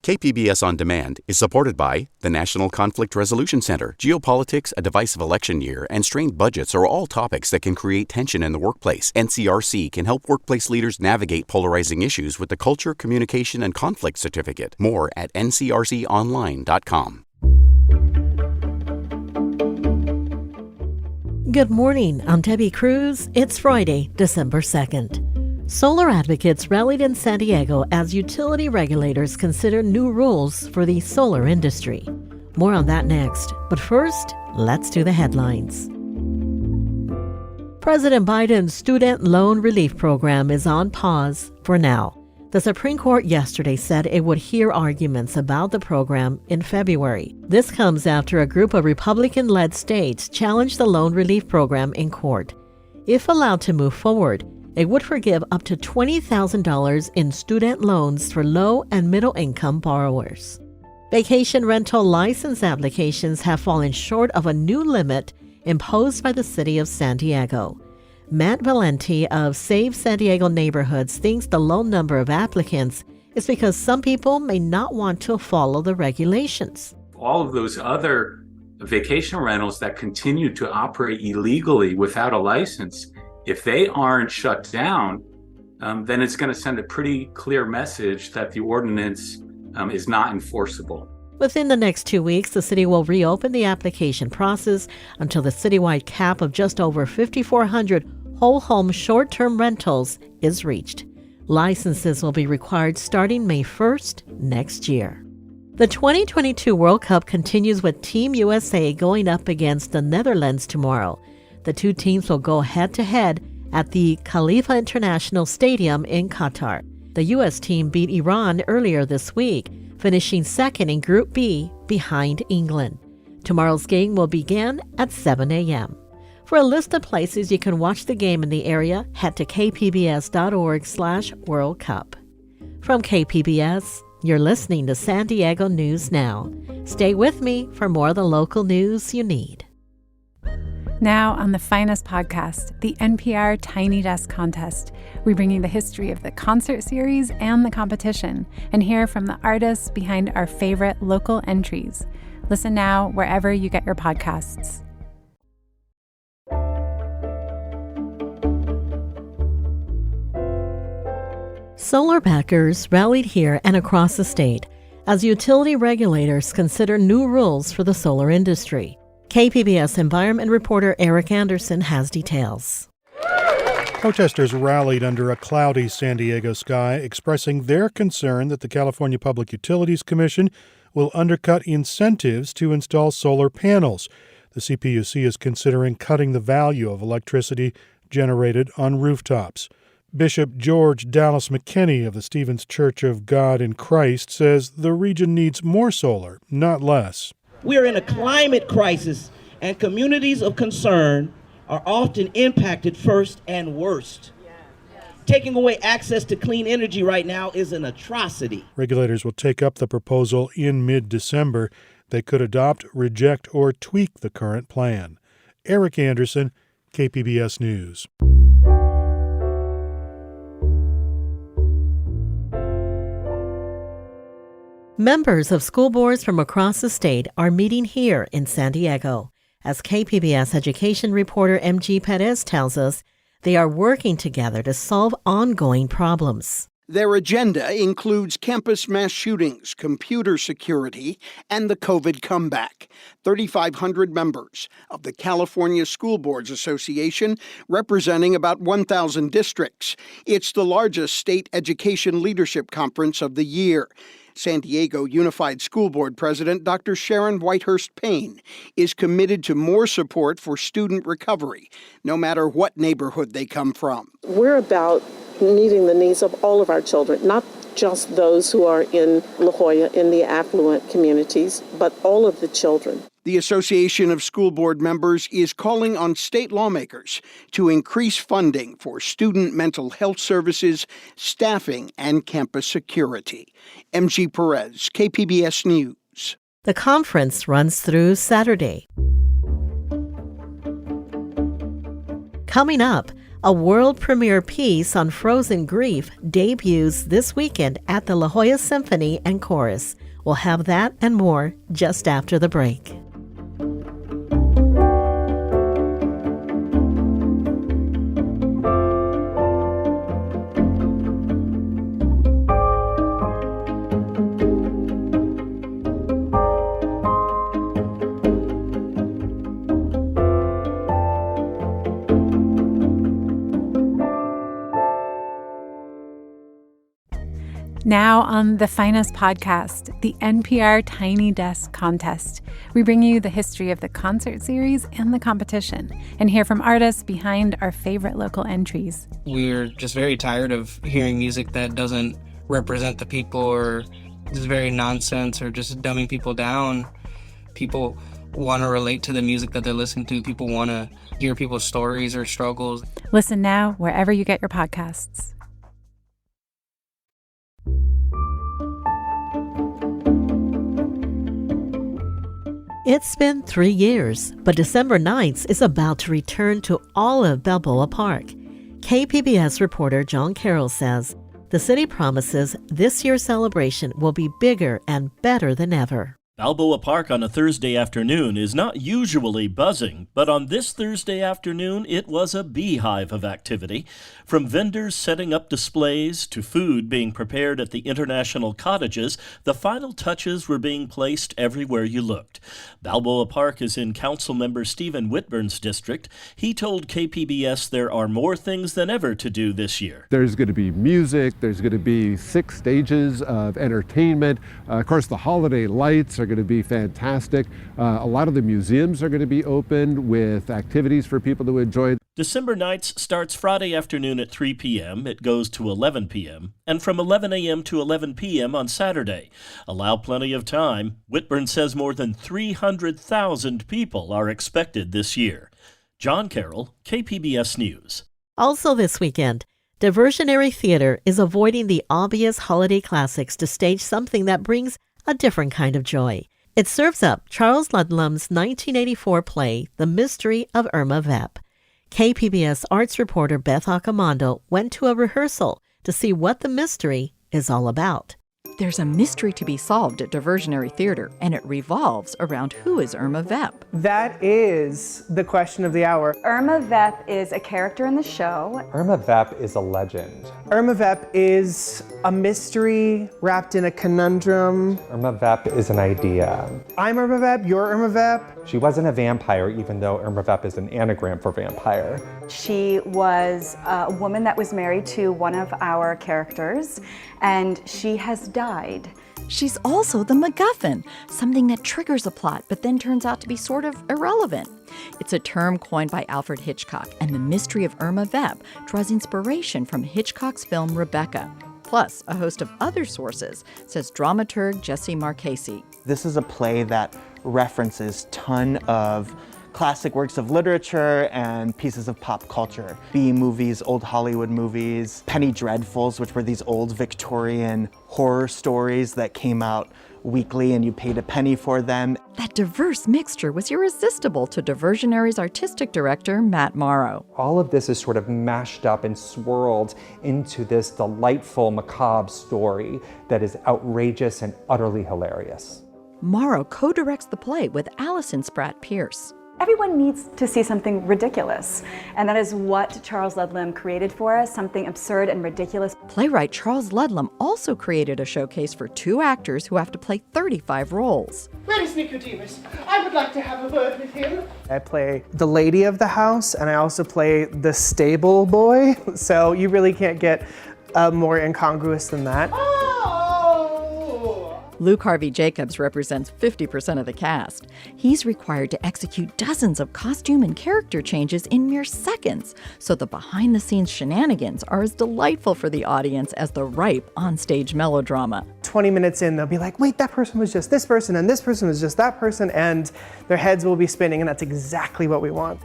KPBS On Demand is supported by the National Conflict Resolution Center. Geopolitics, a divisive election year, and strained budgets are all topics that can create tension in the workplace. NCRC can help workplace leaders navigate polarizing issues with the Culture, Communication, and Conflict Certificate. More at ncrconline.com. Good morning. I'm Debbie Cruz. It's Friday, December 2nd. Solar advocates rallied in San Diego as utility regulators consider new rules for the solar industry. More on that next. But first, let's do the headlines. President Biden's student loan relief program is on pause for now. The Supreme Court yesterday said it would hear arguments about the program in February. This comes after a group of Republican-led states challenged the loan relief program in court. If allowed to move forward, it would forgive up to $20,000 in student loans for low and middle-income borrowers. Vacation rental license applications have fallen short of a new limit imposed by the city of San Diego. Matt Valenti of Save San Diego Neighborhoods thinks the low number of applicants is because some people may not want to follow the regulations. All of those other vacation rentals that continue to operate illegally without a license, if they aren't shut down, then it's going to send a pretty clear message that the ordinance is not enforceable. Within the next 2 weeks, the city will reopen the application process until the citywide cap of just over 5,400 whole home short-term rentals is reached. Licenses will be required starting May 1st next year. The 2022 World Cup continues with Team USA going up against the Netherlands tomorrow. The two teams will go head-to-head at the Khalifa International Stadium in Qatar. The U.S. team beat Iran earlier this week, finishing second in Group B behind England. Tomorrow's game will begin at 7 a.m. For a list of places you can watch the game in the area, head to kpbs.org/World Cup. From KPBS, you're listening to San Diego News Now. Stay with me for more of the local news you need. Now on the finest podcast, the NPR Tiny Desk Contest, we bring you the history of the concert series and the competition and hear from the artists behind our favorite local entries. Listen now wherever you get your podcasts. Solar backers rallied here and across the state as utility regulators consider new rules for the solar industry. KPBS environment reporter Eric Anderson has details. Protesters rallied under a cloudy San Diego sky, expressing their concern that the California Public Utilities Commission will undercut incentives to install solar panels. The CPUC is considering cutting the value of electricity generated on rooftops. Bishop George Dallas McKinney of the Stevens Church of God in Christ says the region needs more solar, not less. We are in a climate crisis, and communities of concern are often impacted first and worst. Taking away access to clean energy right now is an atrocity. Regulators will take up the proposal in mid-December. They could adopt, reject, or tweak the current plan. Eric Anderson, KPBS News. Members of school boards from across the state are meeting here in San Diego. As KPBS education reporter MG Perez tells us, they are working together to solve ongoing problems. Their agenda includes campus mass shootings, computer security, and the COVID comeback. 3,500 members of the California School Boards Association, representing about 1,000 districts. It's the largest state education leadership conference of the year. San Diego Unified School Board President Dr. Sharon Whitehurst Payne is committed to more support for student recovery, no matter what neighborhood they come from. We're about meeting the needs of all of our children, not just those who are in La Jolla, in the affluent communities, but all of the children. The Association of School Board Members is calling on state lawmakers to increase funding for student mental health services, staffing, and campus security. MG Perez, KPBS News. The conference runs through Saturday. Coming up, A world premiere piece on frozen grief debuts this weekend at the La Jolla Symphony and Chorus. We'll have that and more just after the break. Now on the finest podcast, the NPR Tiny Desk Contest, we bring you the history of the concert series and the competition and hear from artists behind our favorite local entries. We're just very tired of hearing music that doesn't represent the people or is very nonsense or just dumbing people down. People want to relate to the music that they're listening to. People want to hear people's stories or struggles. Listen now wherever you get your podcasts. It's been 3 years, but December 9th is about to return to all of Balboa Park. KPBS reporter John Carroll says the city promises this year's celebration will be bigger and better than ever. Balboa Park on a Thursday afternoon is not usually buzzing, but on this Thursday afternoon, it was a beehive of activity. From vendors setting up displays to food being prepared at the international cottages, the final touches were being placed everywhere you looked. Balboa Park is in Councilmember Stephen Whitburn's district. He told KPBS there are more things than ever to do this year. There's going to be music, there's going to be 6 stages of entertainment. Of course, the holiday lights are going to be fantastic. A lot of the museums are going to be open with activities for people to enjoy. December Nights starts Friday afternoon at 3 p.m. It goes to 11 p.m. and from 11 a.m. to 11 p.m. on Saturday. Allow plenty of time. Whitburn says more than 300,000 people are expected this year. John Carroll, KPBS News. Also this weekend, Diversionary Theatre is avoiding the obvious holiday classics to stage something that brings a different kind of joy. It serves up Charles Ludlum's 1984 play, The Mystery of Irma Vep. KPBS arts reporter Beth Accomando went to a rehearsal to see what the mystery is all about. There's a mystery to be solved at Diversionary Theatre, and it revolves around who is Irma Vep. That is the question of the hour. Irma Vep is a character in the show. Irma Vep is a legend. Irma Vep is a mystery wrapped in a conundrum. Irma Vep is an idea. I'm Irma Vep, you're Irma Vep. She wasn't a vampire, even though Irma Vep is an anagram for vampire. She was a woman that was married to one of our characters, and she has died. She's also the MacGuffin, something that triggers a plot but then turns out to be sort of irrelevant. It's a term coined by Alfred Hitchcock, and the mystery of Irma Vep draws inspiration from Hitchcock's film Rebecca, plus a host of other sources, says dramaturg Jesse Marchese. This is a play that references ton of classic works of literature and pieces of pop culture. B-movies, old Hollywood movies, penny dreadfuls, which were these old Victorian horror stories that came out weekly and you paid a penny for them. That diverse mixture was irresistible to Diversionary's artistic director, Matt Morrow. All of this is sort of mashed up and swirled into this delightful, macabre story that is outrageous and utterly hilarious. Morrow co-directs the play with Allison Spratt Pierce. Everyone needs to see something ridiculous, and that is what Charles Ludlum created for us, something absurd and ridiculous. Playwright Charles Ludlum also created a showcase for 2 actors who have to play 35 roles. Where is Nicodemus? I would like to have a word with him. I play the lady of the house, and I also play the stable boy, so you really can't get more incongruous than that. Luke Harvey Jacobs represents 50% of the cast. He's required to execute dozens of costume and character changes in mere seconds, so the behind-the-scenes shenanigans are as delightful for the audience as the ripe on-stage melodrama. 20 minutes in, they'll be like, wait, that person was just this person, and this person was just that person, and their heads will be spinning, and that's exactly what we want.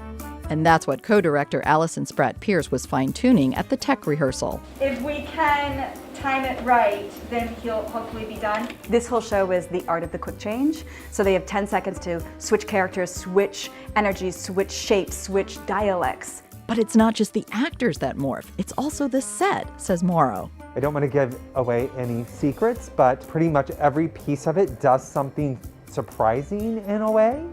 And that's what co-director Allison Spratt Pierce was fine-tuning at the tech rehearsal. If we can time it right, then he'll hopefully be done. This whole show is the art of the quick change. So they have 10 seconds to switch characters, switch energies, switch shapes, switch dialects. But it's not just the actors that morph, it's also the set, says Morrow. I don't want to give away any secrets, but pretty much every piece of it does something surprising in a way.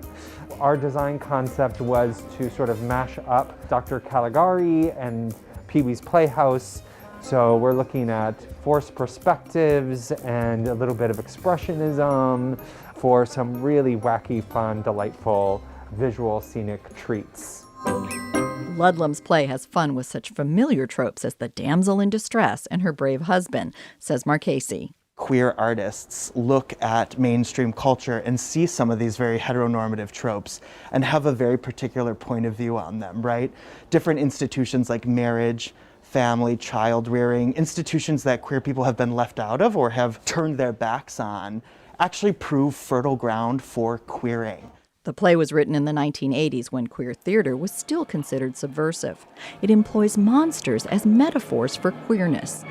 Our design concept was to sort of mash up Dr. Caligari and Pee-wee's Playhouse. So we're looking at forced perspectives and a little bit of expressionism for some really wacky, fun, delightful visual scenic treats. Ludlum's play has fun with such familiar tropes as the damsel in distress and her brave husband, says Marchese. Queer artists look at mainstream culture and see some of these very heteronormative tropes and have a very particular point of view on them, right? Different institutions like marriage, family, child rearing, institutions that queer people have been left out of or have turned their backs on, actually prove fertile ground for queering. The play was written in the 1980s when queer theater was still considered subversive. It employs monsters as metaphors for queerness.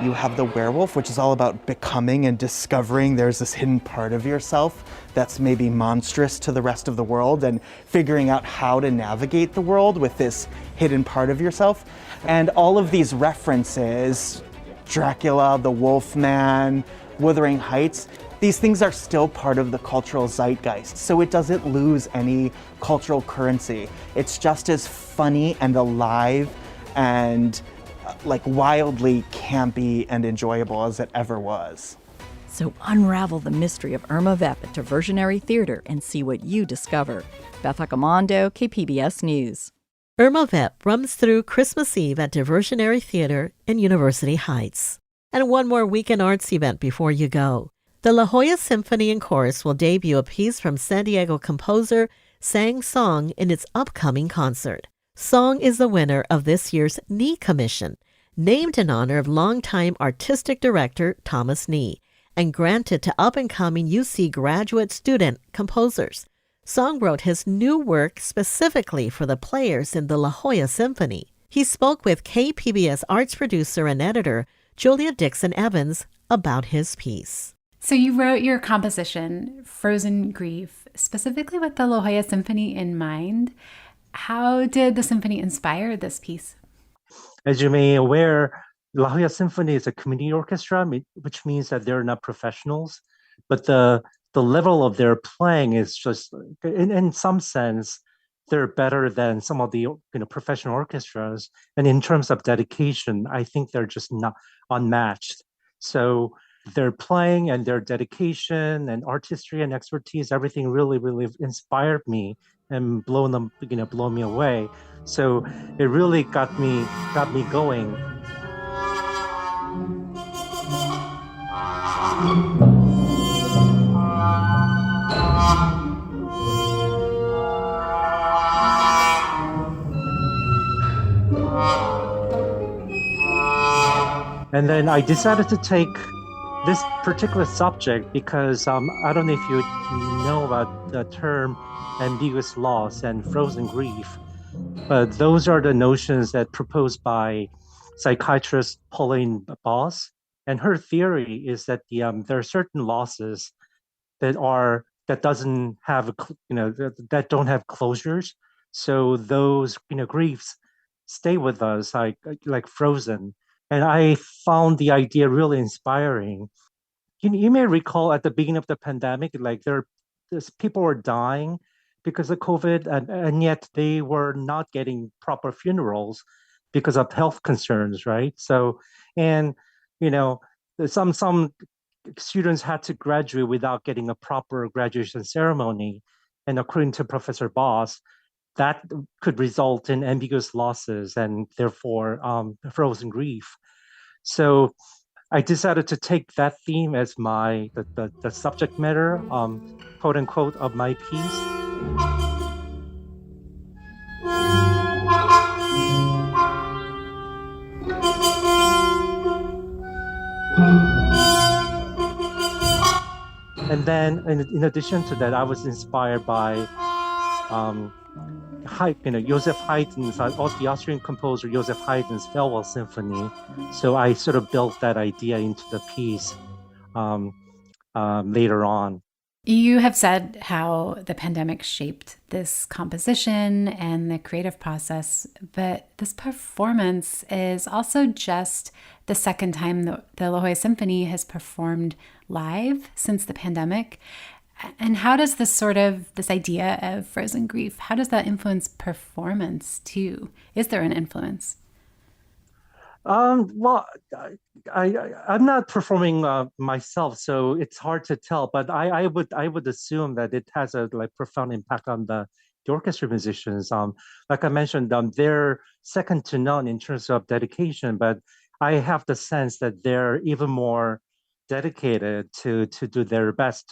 You have the werewolf, which is all about becoming and discovering there's this hidden part of yourself that's maybe monstrous to the rest of the world and figuring out how to navigate the world with this hidden part of yourself. And all of these references, Dracula, the Wolfman, Wuthering Heights, these things are still part of the cultural zeitgeist, so it doesn't lose any cultural currency. It's just as funny and alive and like wildly campy and enjoyable as it ever was. So unravel the mystery of Irma Vep at Diversionary Theatre and see what you discover. Beth Accomando, KPBS News. Irma Vep runs through Christmas Eve at Diversionary Theatre in University Heights. And one more weekend arts event before you go. The La Jolla Symphony and Chorus will debut a piece from San Diego composer Sang Song in its upcoming concert. Song is the winner of this year's Nee Commission, named in honor of longtime artistic director Thomas Nee, and granted to up-and-coming UC graduate student composers. Song wrote his new work specifically for the players in the La Jolla Symphony. He spoke with KPBS arts producer and editor Julia Dixon Evans about his piece. So you wrote your composition, Frozen Grief, specifically with the La Jolla Symphony in mind. How did the symphony inspire this piece? As you may be aware, La Jolla Symphony is a community orchestra, which means that they're not professionals, but the level of their playing is just, in some sense, they're better than some of the professional orchestras. And in terms of dedication, I think they're just not unmatched. So their playing and their dedication and artistry and expertise, everything really, really inspired me and blown me away. So it really got me going. And then I decided to take this particular subject because I don't know if you know about the term ambiguous loss and frozen grief, but those are the notions that proposed by psychiatrist Pauline Boss. And her theory is that there are certain losses that don't have closures. So those griefs stay with us like frozen. And I found the idea really inspiring. You may recall at the beginning of the pandemic, people were dying because of COVID, and yet they were not getting proper funerals because of health concerns, right? So, and some students had to graduate without getting a proper graduation ceremony, and according to Professor Boss, that could result in ambiguous losses and therefore frozen grief. So I decided to take that theme as the subject matter, quote unquote, of my piece. And then, in addition to that, I was inspired by Joseph Haydn's, the Austrian composer Joseph Haydn's Farewell Symphony. So I sort of built that idea into the piece later on. You have said how the pandemic shaped this composition and the creative process, but this performance is also just the second time the La Jolla Symphony has performed live since the pandemic. And how does this idea of frozen grief, how does that influence performance too? Is there an influence? Well, I'm not performing myself, so it's hard to tell. But I would assume that it has a profound impact on the orchestra musicians. Like I mentioned, they're second to none in terms of dedication. But I have the sense that they're even more dedicated to do their best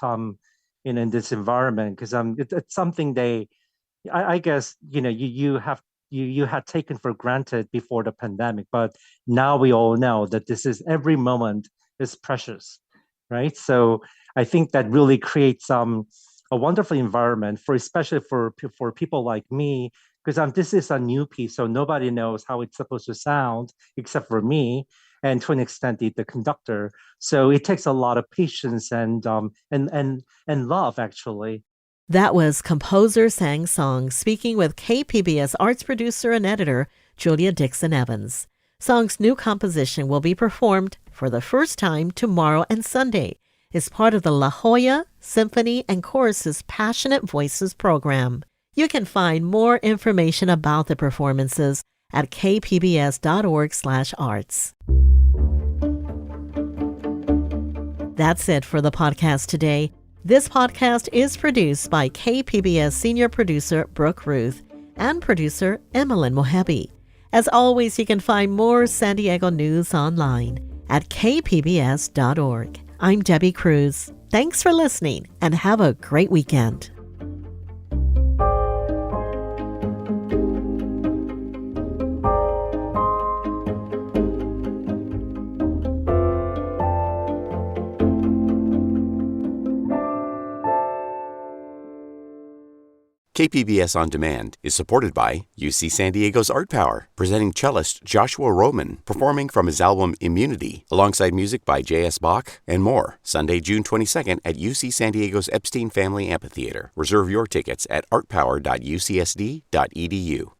in this environment, because it's something I guess you had taken for granted before the pandemic, but now we all know that every moment is precious, right? So I think that really creates a wonderful environment especially for people like me, because this is a new piece, so nobody knows how it's supposed to sound except for me, and to an extent the conductor. So it takes a lot of patience and love, actually. That was composer Sang Song speaking with KPBS arts producer and editor Julia Dixon Evans. Song's new composition will be performed for the first time tomorrow and Sunday. It's part of the La Jolla Symphony and Chorus's Passionate Voices program. You can find more information about the performances at kpbs.org/arts. That's it for the podcast today. This podcast is produced by KPBS senior producer Brooke Ruth and producer Emmeline Mohebi. As always, you can find more San Diego news online at kpbs.org. I'm Debbie Cruz. Thanks for listening and have a great weekend. KPBS On Demand is supported by UC San Diego's Art Power, presenting cellist Joshua Roman, performing from his album Immunity, alongside music by J.S. Bach and more, Sunday, June 22nd at UC San Diego's Epstein Family Amphitheater. Reserve your tickets at artpower.ucsd.edu.